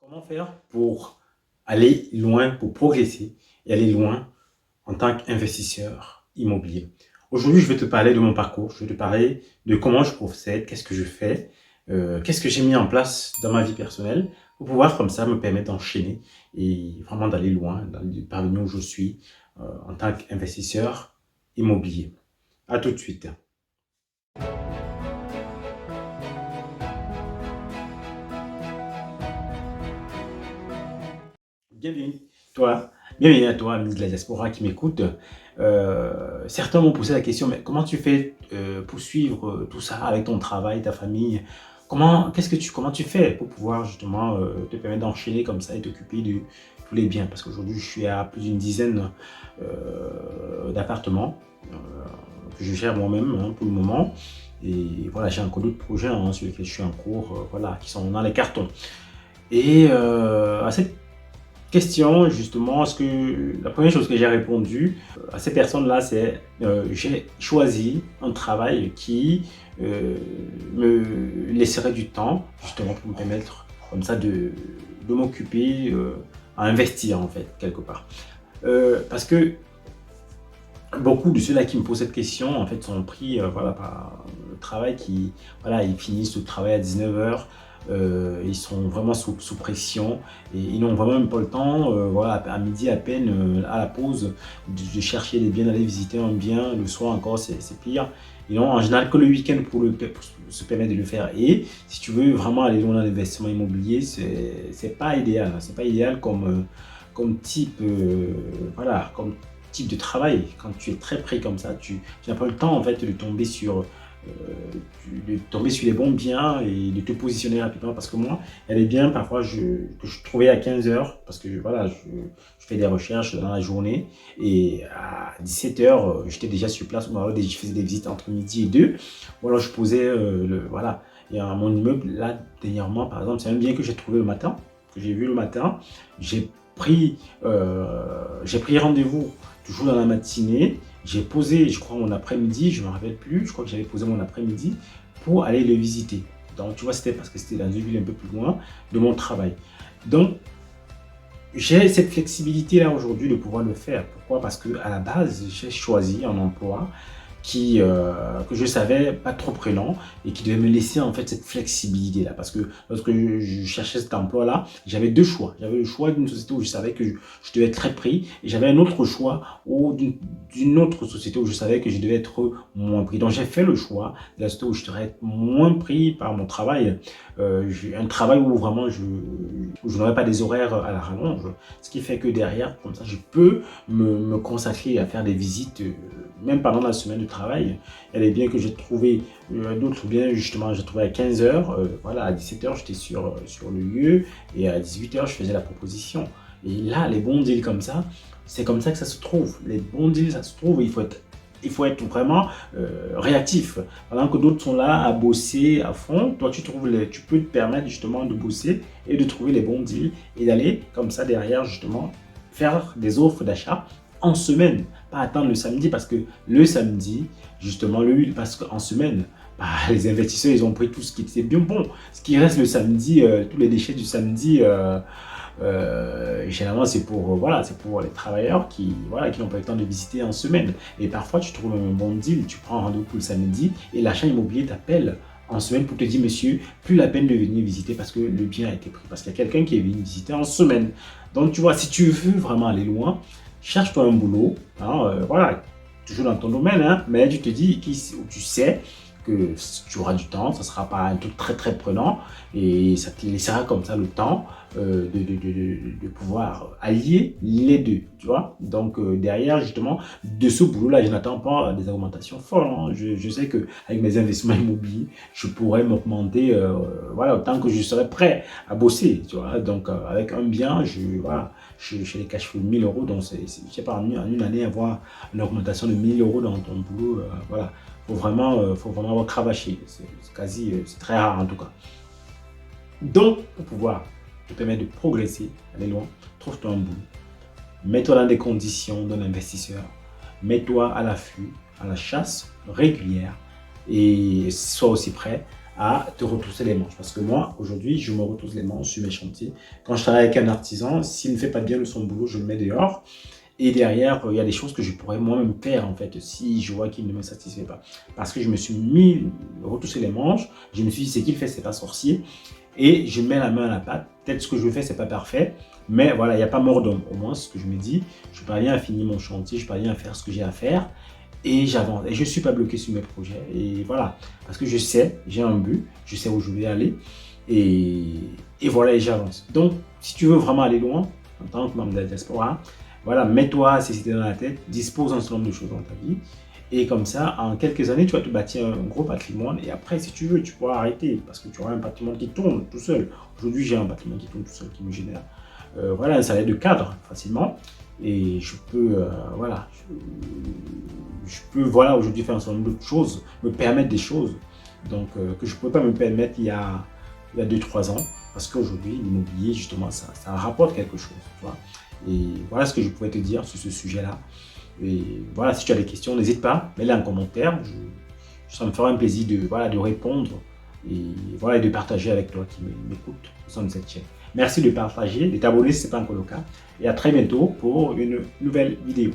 Comment faire pour aller loin, pour progresser et aller loin en tant qu'investisseur immobilier? Aujourd'hui, je vais te parler de mon parcours, je vais te parler de comment je procède, qu'est-ce que je fais, qu'est-ce que j'ai mis en place dans ma vie personnelle pour pouvoir comme ça me permettre d'enchaîner et vraiment d'aller loin, de parvenir où je suis en tant qu'investisseur immobilier. À tout de suite. Bienvenue, toi. Bienvenue à toi, ami de la diaspora qui m'écoute. Certains m'ont posé la question, mais comment tu fais pour suivre tout ça avec ton travail, ta famille? Comment tu fais pour pouvoir justement te permettre d'enchaîner comme ça et t'occuper de tous les biens? Parce qu'aujourd'hui, je suis à plus d'une dizaine d'appartements que je gère moi-même pour le moment. Et voilà, j'ai encore d'autres projets sur lesquels je suis en cours, voilà, qui sont dans les cartons. Et à cette question, justement, la première chose que j'ai répondu à ces personnes-là, c'est j'ai choisi un travail qui me laisserait du temps, justement, pour me permettre comme ça de m'occuper, à investir, en fait, quelque part. Parce que beaucoup de ceux-là qui me posent cette question, en fait, sont pris voilà, par le travail voilà, ils finissent le travail à 19h. Ils sont vraiment sous pression et ils n'ont vraiment même pas le temps, voilà, à midi à peine, à la pause, de chercher des biens, d'aller visiter un bien. Le soir encore, c'est pire. Ils n'ont en général que le week-end pour se permettre de le faire. Et si tu veux vraiment aller loin dans l'investissement immobilier, c'est pas idéal. C'est pas idéal comme type, voilà, comme type de travail. Quand tu es très près comme ça, tu n'as pas le temps en fait de tomber sur les bons biens et de te positionner rapidement. Parce que moi, il y a des biens parfois que je trouvais à 15h, parce que voilà, je fais des recherches dans la journée, et à 17h, j'étais déjà sur place, ou alors je faisais des visites entre midi et 2, ou alors je posais, voilà. Et à mon immeuble, là, dernièrement, par exemple, c'est un bien que j'ai trouvé le matin, que j'ai vu le matin. Pris, j'ai pris rendez-vous toujours dans la matinée. J'ai posé, je crois, mon après-midi, je ne me rappelle plus, je crois que j'avais posé mon après-midi pour aller le visiter. Donc, tu vois, c'était parce que c'était dans une ville un peu plus loin de mon travail. Donc, j'ai cette flexibilité-là aujourd'hui de pouvoir le faire. Pourquoi? Parce qu'à la base, j'ai choisi un emploi que je savais pas trop prenant et qui devait me laisser en fait cette flexibilité là, parce que lorsque je cherchais cet emploi là, j'avais deux choix. J'avais le choix d'une société où je savais que je devais être très pris, et j'avais un autre choix d'une autre société où je savais que je devais être moins pris. Donc j'ai fait le choix de la société où je devrais être moins pris par mon travail, un travail où vraiment où je n'aurais pas des horaires à la rallonge, ce qui fait que derrière, comme ça, je peux me consacrer à faire des visites, même pendant la semaine de travail. Il y a des biens que j'ai trouvé, d'autres biens, justement, j'ai trouvé à 15h. Voilà, à 17h, j'étais sur le lieu, et à 18h, je faisais la proposition. Et là, les bons deals comme ça, c'est comme ça que ça se trouve. Les bons deals, ça se trouve, il faut être vraiment réactif. Pendant que d'autres sont là à bosser à fond, toi tu peux te permettre justement de bosser et de trouver les bons deals et d'aller comme ça derrière justement faire des offres d'achat en semaine. Pas attendre le samedi, parce que le samedi, justement, parce qu'en semaine, bah, les investisseurs, ils ont pris tout ce qui était bien bon. Ce qui reste le samedi, tous les déchets du samedi, généralement, c'est pour, voilà, c'est pour les travailleurs voilà, qui n'ont pas le temps de visiter en semaine. Et parfois, tu trouves un bon deal, tu prends un rendez-vous pour le samedi et l'agent immobilier t'appelle en semaine pour te dire, monsieur, plus la peine de venir visiter parce que le bien a été pris. Parce qu'il y a quelqu'un qui est venu visiter en semaine. Donc, tu vois, si tu veux vraiment aller loin, cherche-toi un boulot, hein, voilà, toujours dans ton domaine, hein, mais tu te dis, tu sais que tu auras du temps, ça ne sera pas un truc très très prenant, et ça te laissera comme ça le temps de pouvoir allier les deux, tu vois. Donc derrière, justement, de ce boulot-là, je n'attends pas des augmentations folles, hein. Je sais qu'avec mes investissements immobiliers, je pourrais m'augmenter, voilà, autant que je serai prêt à bosser, tu vois. Donc avec un bien, voilà, je les cash flow de 1000 euros, donc je sais pas, en une année, avoir une augmentation de 1000 euros dans ton boulot, voilà. Faut vraiment avoir cravaché. C'est très rare en tout cas. Donc, pour pouvoir te permettre de progresser, aller loin, trouve-toi un boulot. Mets-toi dans des conditions d'un investisseur. Mets-toi à l'affût, à la chasse régulière, et sois aussi prêt à te retrousser les manches. Parce que moi, aujourd'hui, je me retrousse les manches sur mes chantiers. Quand je travaille avec un artisan, s'il ne fait pas bien son boulot, je le mets dehors. Et derrière, il y a des choses que je pourrais moi-même faire, en fait, si je vois qu'il ne me satisfait pas. Parce que je me suis mis, retrousser les manches, je me suis dit, c'est qu'il fait, c'est pas sorcier. Et je mets la main à la pâte. Peut-être ce que je fais, c'est pas parfait, mais voilà, il n'y a pas mort d'homme. Au moins, ce que je me dis, je parviens à finir mon chantier, je parviens à faire ce que j'ai à faire et j'avance. Et je ne suis pas bloqué sur mes projets. Et voilà, parce que je sais, j'ai un but, je sais où je vais aller et, et voilà, et j'avance. Donc, si tu veux vraiment aller loin, en tant que membre de la diaspora, voilà, mets-toi ces idées dans la tête, dispose un certain nombre de choses dans ta vie. Et comme ça, en quelques années, tu vas te bâtir un gros patrimoine. Et après, si tu veux, tu pourras arrêter parce que tu auras un patrimoine qui tourne tout seul. Aujourd'hui, j'ai un patrimoine qui tourne tout seul, qui me génère voilà, un salaire de cadre facilement. Et je peux, voilà, je peux voilà, aujourd'hui faire un certain nombre de choses, me permettre des choses donc, que je ne pouvais pas me permettre il y a 2-3 ans. Parce qu'aujourd'hui, l'immobilier, justement, ça rapporte quelque chose. Tu vois. Et voilà ce que je pouvais te dire sur ce sujet-là. Et voilà, si tu as des questions, n'hésite pas, mets-les en commentaire. Ça me fera un plaisir de, voilà, de répondre et, voilà, de partager avec toi qui m'écoute au sein de cette chaîne. Merci de partager, de t'abonner si ce n'est pas encore le cas. Et à très bientôt pour une nouvelle vidéo.